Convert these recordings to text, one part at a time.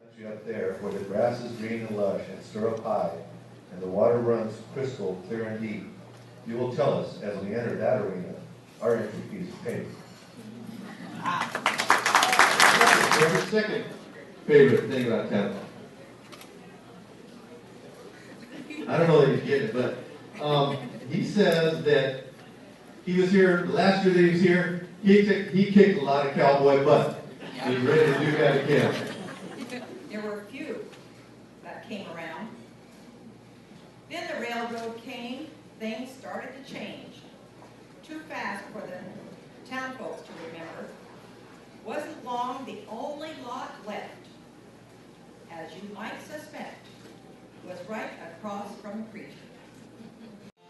Country up there, where the grass is green and lush and stirrup high, and the water runs crystal clear and deep, you will tell us as we enter that arena, our entry fees are paid. What's your second favorite thing about Kevin? I don't know that he's getting it, but he says that he was here, the last year that he was here, he kicked a lot of cowboy butt. He's ready to do that again. There were a few that came around. Then the railroad came, things started to change. Too fast for the town folks to remember. Wasn't long the only lot left, as you might suspect, was right across from the creek.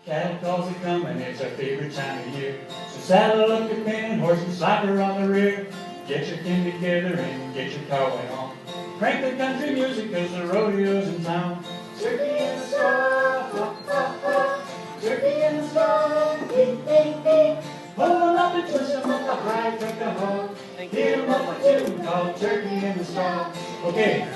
Cattle calls are coming, it's our favorite time of year. So saddle up your pin, horse and slapper on the rear. Get your kin together and get your cowboy on. Crank the country music cause the rodeo's in town. Turkey in the straw, ha, ha, ha. Turkey in the straw, beep, beep, beep. Pull them up and twist them up a high, take the hog. Hit them up a tune called Turkey in the Straw. Okay.